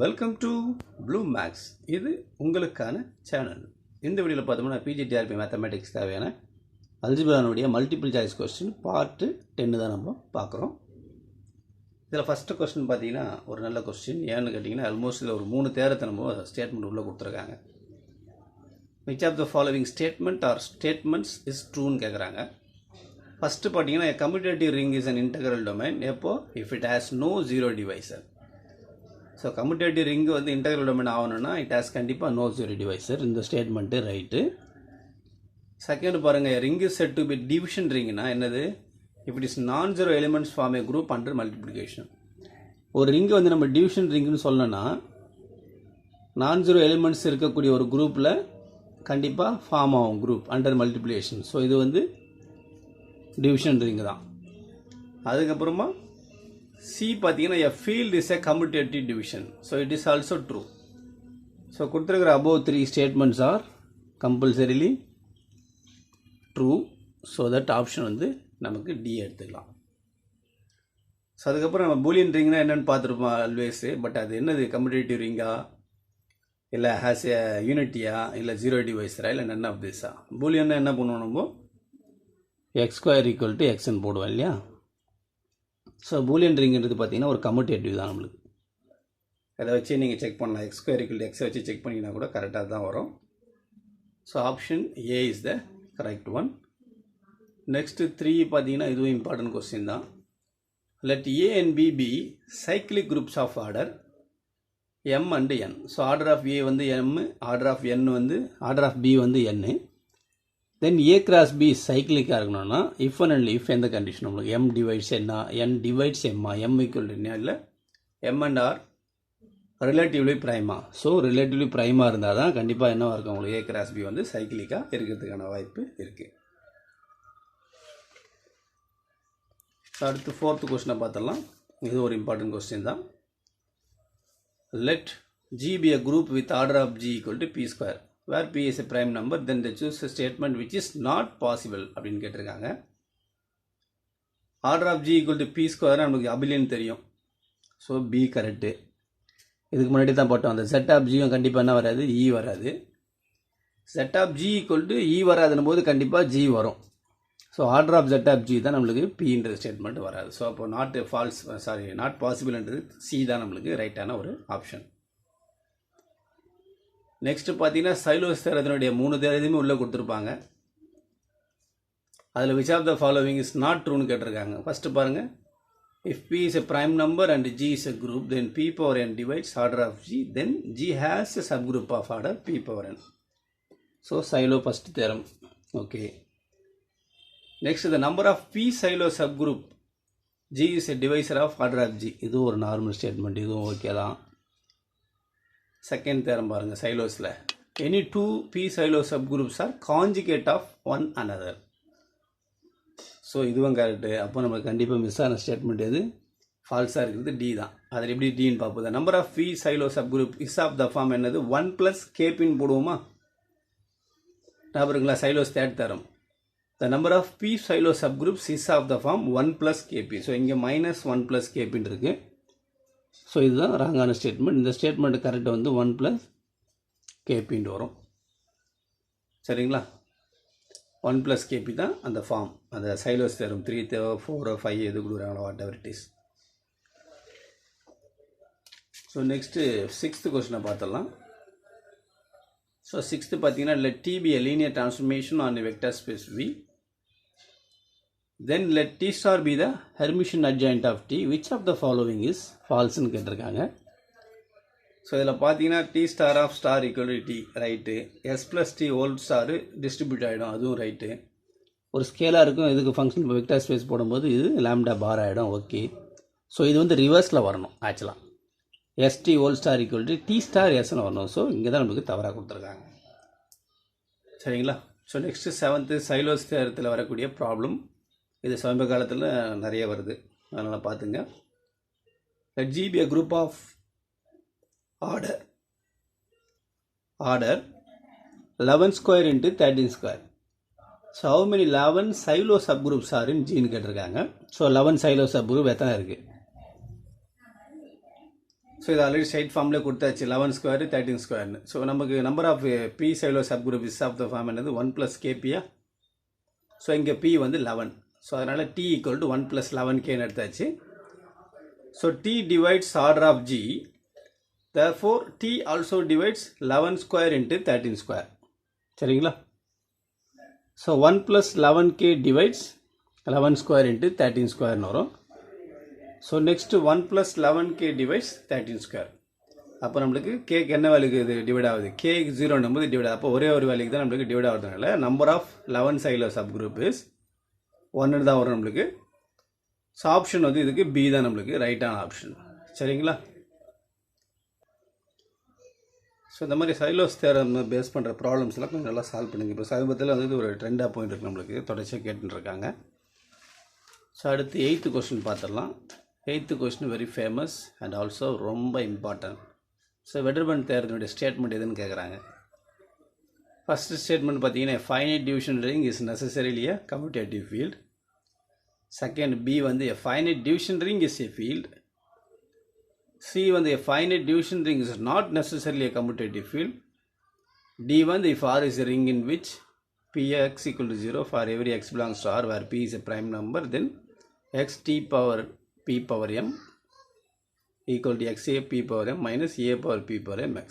Welcome to blue maths. இது உங்களுக்கான channel. இந்த வீடியோவில் பார்த்தோம்னா பிஜிடிஆர்பி மேத்தமெட்டிக்ஸ் தேவையான அல்ஜிப்ரானுடைய மல்டிபிள் சாய்ஸ் கொஸ்டின் பார்ட்டு 10 தான் நம்ம பார்க்குறோம். இதில் ஃபஸ்ட்டு கொஸ்டின் பார்த்தீங்கன்னா ஒரு நல்ல கொஸ்டின். ஏன்னு கேட்டிங்கன்னா ஆல்மோஸ்ட் இதில் ஒரு 3 தேரத்தை நம்ம ஸ்டேட்மெண்ட் உள்ளே கொடுத்துருக்காங்க. Which of the following statement are statements is ட்ரூன்னு கேட்குறாங்க. ஃபஸ்ட்டு பார்த்தீங்கன்னா commutative ring is an integral domain எப்போ if it has no zero divisor. So commutative ring வந்து இன்டெக்ரல் டொமைன் ஆகணும்னா இட் ஹேஸ் கண்டிப்பாக நோ ஜீரோ டிவைசர். இந்த statement right. Second பாருங்கள், ring is said to be division ரிங்னா என்னது? If it is non zero elements form a group under multiplication. ஒரு ring வந்து நம்ம டிவிஷன் ரிங்குன்னு சொல்லணும்னா நான் ஜீரோ எலிமெண்ட்ஸ் இருக்கக்கூடிய ஒரு குரூப்பில் கண்டிப்பாக ஃபார்ம் ஆகும் குரூப் அண்டர் மல்டிப்ளிகேஷன். ஸோ இது வந்து டிவிஷன் ரிங்கு தான். அதுக்கப்புறமா சி பார்த்தீங்கன்னா a field is a commutative division. So it is also true. So கொடுத்துருக்கிற above 3 statements are compulsorily true. So that option வந்து நமக்கு டி எடுத்துக்கலாம். ஸோ அதுக்கப்புறம் நம்ம பூலியன் ரிங்னா என்னென்னு பார்த்துருப்போம் ஆல்வேஸு. பட் அது என்னது? கம்யூட்டேட்டிவ் ரிங்கா, இல்லை ஹேஸ் எ யூனிட்டியா, இல்லை ஜீரோ டிவைஸரா, இல்லை நன் ஆஃப் திஸா? பூலியன்னா என்ன பண்ணுவோம் நம்ம? x² = xன்னு போடுவோம் இல்லையா? ஸோ பூலியன் ரிங்கிறது பார்த்தீங்கன்னா ஒரு கம்யூட்டேட்டிவ் தான் நம்மளுக்கு. அதை வச்சு நீங்கள் செக் பண்ணலாம். x² = x வச்சு செக் பண்ணிங்கன்னா கூட கரெக்டாக தான் வரும். So option A is the correct one. Next 3 பார்த்தீங்கன்னா இதுவும் இம்பார்ட்டன்ட் கொஸ்டின் தான். Let A and B be cyclic groups of order m and n. So order of A வந்து m, ஆர்டர் ஆஃப் n வந்து ஆர்டர் ஆஃப் பி வந்து n. Then A cross B சைக்கிளிக்காக இருக்கணும்னா if and only if எந்த condition உங்களுக்கு m divides என்ன, n divides எம்மா, m equal என்ன, இல்லை m அண்ட் ஆர் ரிலேட்டிவ்லி ப்ரைமா. ஸோ ரிலேட்டிவ்லி ப்ரைமாக இருந்தால் தான் கண்டிப்பாக என்னவாக இருக்கும் உங்களுக்கு ஏ கிராஸ் பி வந்து சைக்கிளிக்காக இருக்கிறதுக்கான வாய்ப்பு இருக்குது. ஸோ அடுத்து 4th கொஸ்டினை பார்த்துடலாம். இது ஒரு இம்பார்ட்டன்ட் கொஸ்டின் தான். Let G be a group with order of G equal to P². where P is a prime number, then they choose a statement which is not possible அப்படின்னு கேட்டிருக்காங்க. Order of G equal to P² நமக்கு abelian தெரியும். So B correct. இதுக்கு முன்னாடி தான் போட்டோம். அந்த Z of Gயும் கண்டிப்பாக என்ன வராது? E வராது. Z of G equal to E வராதுன்னும் போது கண்டிப்பாக G வரும். So order of Z of G தான் நம்மளுக்கு Pன்ற ஸ்டேட்மெண்ட் வராது. ஸோ அப்போ நாட் பாசிபிள்ன்றது C தான் நம்மளுக்கு ரைட்டான ஒரு ஆப்ஷன். நெக்ஸ்ட் பார்த்தீங்கன்னா சைலோஸ் தேரத்தினுடைய 3 தேரத்தையுமே உள்ளே கொடுத்துருப்பாங்க. அதில் which of the following is not ட்ரூன்னு கேட்டிருக்காங்க. ஃபஸ்ட்டு பாருங்கள், if P is a prime number and G is a group then P⁴n divides order of G, then G has a subgroup of order P⁴n. So Sylow first theorem. Okay. Next the number of P Sylow subgroup G is a divisor of order of G. இது ஒரு normal statement, இதுவும் okay தான். Second theorem பாருங்கள் சைலோஸில், any 2 P Sylow subgroups are conjugate of one another. So இதுவும் correct. அப்போ நமக்கு கண்டிப்பாக மிஸ் ஆன ஸ்டேட்மெண்ட் எது? ஃபால்ஸாக இருக்கிறது டி தான். அதில் எப்படி டின்னு பார்ப்போம். Number of P Sylow subgroup is of the form என்னது? 1 + KPன்னு போடுவோமா? ஞாபகங்களா? Sylow's third theorem. The number of P Sylow subgroups is of the form 1 + KP. So இங்கே -1 + KPன்னு இருக்குது. ஸோ இதுதான் ராங்கான ஸ்டேட்மெண்ட். இந்த ஸ்டேட்மெண்ட் கரெக்டாக வந்து 1 + KPன்னு வரும். சரிங்களா? 1 + KP தான் அந்த ஃபார்ம். அந்த சைலோஸ் தேரம் 3 தேவை 4 5 எது கொடுக்குறாங்களோ what ever it is. So next 6th கொஸ்டினை பார்த்துடலாம். ஸோ 6th பார்த்தீங்கன்னா let T be a linear transformation on a vector space V. Then let T star be the Hermitian adjoint of T. Which of the following is falseன்னு கேட்டிருக்காங்க. So இதில் பார்த்தீங்கன்னா T star of star equal to T right. S + T whole star distribute ஆகிடும், அதுவும் right. ஒரு ஸ்கேலாக இருக்கும், இதுக்கு function இப்போ vector space போடும்போது இது லாம்டா பார் ஆகிடும். ஓகே. ஸோ இது வந்து ரிவர்ஸில் வரணும் ஆக்சுவலாக. ST whole star equal to T star Sன்னு வரணும். ஸோ இங்கே தான் நமக்கு தவறாக கொடுத்துருக்காங்க. சரிங்களா? ஸோ நெக்ஸ்ட்டு 7th சைலோஸ் தேரத்தில் வரக்கூடிய ப்ராப்ளம். இது சமீப காலத்தில் நிறைய வருது, அதனால் பார்த்துங்க. let G be a group of order 11² into 13². So how many 11 Sylow subgroups are in Gன்னு கேட்டிருக்காங்க. ஸோ 11 சைலோ சப் குரூப் எத்தனை இருக்குது? ஸோ இது ஆல்ரெடி ஸ்ட்ரைட் ஃபார்ம்லேயே கொடுத்தாச்சு 11 ஸ்கொயர் 13 ஸ்கொயர்னு. ஸோ நமக்கு நம்பர் ஆஃப் பி சைடில் subgroup is of the form என்னது 1 + kpயா. ஸோ இங்கே p வந்து 11. ஸோ அதனால் t = 1 + 11kன்னு எடுத்தாச்சு. So t divides order of g. Therefore t also divides 11 square into 13 square. சரிங்களா? So 1 + 11k divides 11 square into 13 squareன்னு வரும். So next 1 + 11k divides 13 square. அப்போ நம்மளுக்கு கேக்கு என்ன வேல்யூக்கு இது டிவைட் ஆகுது? கேக்கு 0 நம்பது டிவைட். அப்போ ஒரே ஒரு வேல்யூக்கு தான் நம்மளுக்கு டிவைட் ஆகுறதுனால நம்பர் ஆஃப் 11 சைடில் சப் குரூப் இஸ் 1 தான் வரும் நம்மளுக்கு. ஸோ ஆப்ஷன் வந்து இதுக்கு பி தான் நம்மளுக்கு ரைட்டான ஆப்ஷன். சரிங்களா? ஸோ இந்த மாதிரி சைலோஸ் தேரம் பேஸ் பண்ணுற ப்ராப்ளம்ஸ்லாம் கொஞ்சம் நல்லா சால்வ் பண்ணுங்க. இப்போ சமீபத்தில் வந்து ஒரு ட்ரெண்டாக போயிட்டு இருக்கு நம்மளுக்கு, தொடர்ச்சியாக கேட்டுருக்காங்க. ஸோ அடுத்து 8th கொஸ்டின் பார்த்துடலாம். 8th question very famous and also ரொம்ப இம்பார்ட்டன்ட். ஸோ வெடர்பன் தேரத்தினுடைய ஸ்டேட்மெண்ட் எதுன்னு கேட்குறாங்க. ஃபஸ்ட்டு ஸ்டேட்மெண்ட் பார்த்தீங்கன்னா finite division ring is necessarily a commutative field. Second B வந்து a finite division ring is a field. C வந்து a finite division ring is not necessarily a commutative field. D வந்து if R is a ring in which px = 0 for every x belongs to R where p is a prime number, then x t power p power m equal to x a p power m minus a power p power m x.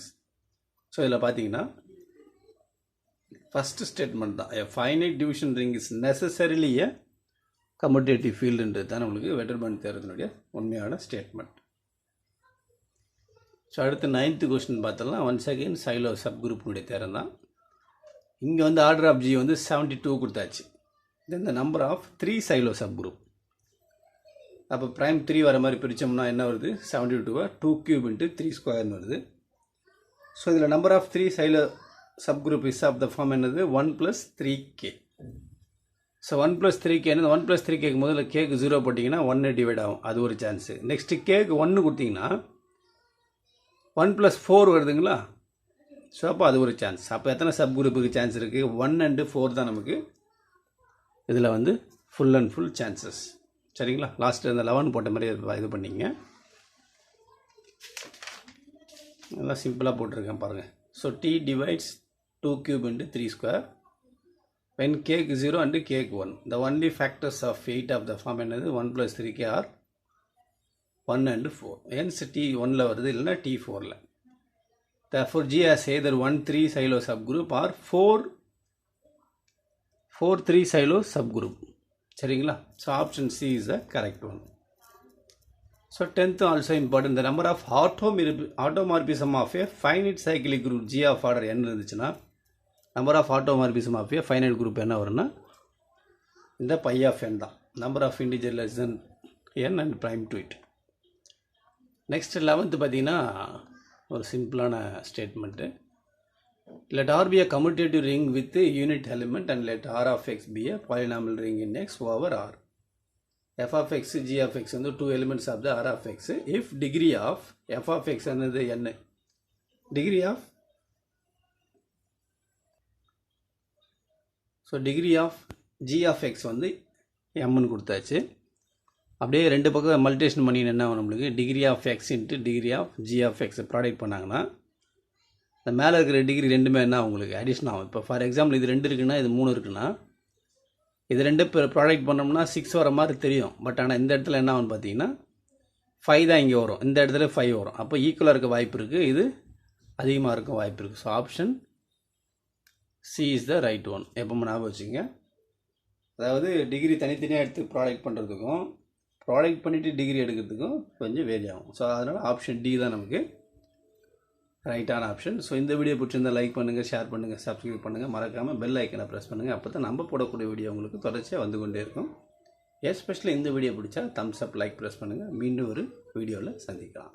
So இதில் பார்த்தீங்கன்னா first statement தான் a finite division ring is necessarily a commutative fieldன்றது தான் நம்மளுக்கு வெடர்பன் தேரத்தினுடைய உண்மையான statement. So அடுத்து 9th question பார்த்தோம்னா once again Sylow சப் குரூப்னுடைய தேரம் தான். இங்கே வந்து ஆர்டர் ஆஃப் ஜி வந்து 72 கொடுத்தாச்சு. Then the number of 3 Sylow subgroup. அப்போ ப்ரைம் 3 வர மாதிரி பிரித்தோம்னா என்ன வருது? 72 2³ × 3 ஸ்கொயர்னு வருது. ஸோ இதில் number of 3 Sylow subgroup is of the form என்னது 1 + 3k. ஸோ 1 + 3k என்னது? 1 + 3k முதல்ல கேக்கு 0 போட்டிங்கன்னா 1 டிவைட் ஆகும், அது ஒரு சான்ஸு. நெக்ஸ்ட்டு கேக்கு 1 கொடுத்தீங்கன்னா 1 + 4 வருதுங்களா? ஸோ அப்போ அது ஒரு சான்ஸ். அப்போ எத்தனை சப் குரூப்புக்கு சான்ஸ் இருக்குது? 1 and 4 தான் நமக்கு இதில் வந்து ஃபுல் அண்ட் ஃபுல் சான்சஸ். சரிங்களா? லாஸ்ட்டு இந்த 11 போட்ட மாதிரி இது பண்ணிங்க. நல்லா சிம்பிளாக போட்டிருக்கேன் பாருங்கள். So t divides 2³ × 3 square when cake 0 and cake 1. The only factors of 8 of the form என்னது 1 + 3k are 1 and 4. hence t 1ல் வருது, இல்லைனா t 4ல். therefore G has either 1 3 silo subgroup or 4 3 silo subgroup. சரிங்களா? So option C is the correct one. So 10th also important. the number of automorphism of a finite cyclic group G of order n இருந்துச்சுன்னா number of automorphism of a finite group என்ன வரும்னா இந்த pi of n தான். number of integer less than n and prime to it. Next 11th பார்த்தீங்கன்னா ஒரு சிம்பிளான statement. let R be a commutative ring with a unit element and let R of x be a polynomial ring in x over R. f of x, g of x வந்து 2 elements of the R of x. if degree of f of x என்னது n, degree of degree of g of x வந்து mன்னு கொடுத்தாச்சு. அப்படியே ரெண்டு பக்கம் multiplication பண்ணி என்ன ஆகும் நம்மளுக்கு? Degree of x into degree of g of x product பண்ணாங்கன்னா இந்த மேலே இருக்கிற டிகிரி ரெண்டுமே என்ன உங்களுக்கு அடிஷன் ஆகும். இப்போ ஃபார் எக்ஸாம்பிள் இது 2 இருக்குன்னா இது 3 இருக்குன்னா இது 2 ப்ராடக்ட் பண்ணோம்னா 6 வர மாதிரி தெரியும். பட் ஆனால் இந்த இடத்துல என்ன ஆகும்னு பார்த்தீங்கன்னா 5 தான் இங்கே வரும், இந்த இடத்துல 5 வரும். அப்போ ஈக்குவலாக இருக்க வாய்ப்பு இருக்குது, இது அதிகமாக இருக்க வாய்ப்பு இருக்குது. So option C is the right one. எப்போ ஞாபகம் வச்சுங்க. அதாவது டிகிரி தனித்தனியாக எடுத்து ப்ராடக்ட் பண்ணுறதுக்கும் ப்ராடக்ட் பண்ணிவிட்டு டிகிரி எடுக்கிறதுக்கும் கொஞ்சம் வேரி ஆகும். ஸோ அதனால் ஆப்ஷன் டி தான் நமக்கு ரைட்டான ஆப்ஷன். ஸோ இந்த வீடியோ பிடிச்சிருந்தால் லைக் பண்ணுங்கள், ஷேர் பண்ணுங்கள், சப்ஸ்கிரைப் பண்ணுங்கள், மறக்காமல் பெல் ஐக்கனை ப்ரெஸ் பண்ணுங்கள். அப்போ தான் நம்ம போடக்கூடிய வீடியோ உங்களுக்கு தொடர்ச்சியாக வந்து கொண்டே இருக்கும். எஸ்பெஷலி இந்த வீடியோ பிடிச்சா தம்ஸ் அப் லைக் ப்ரெஸ் பண்ணுங்கள். மீண்டும் ஒரு வீடியோவில் சந்திக்கலாம்.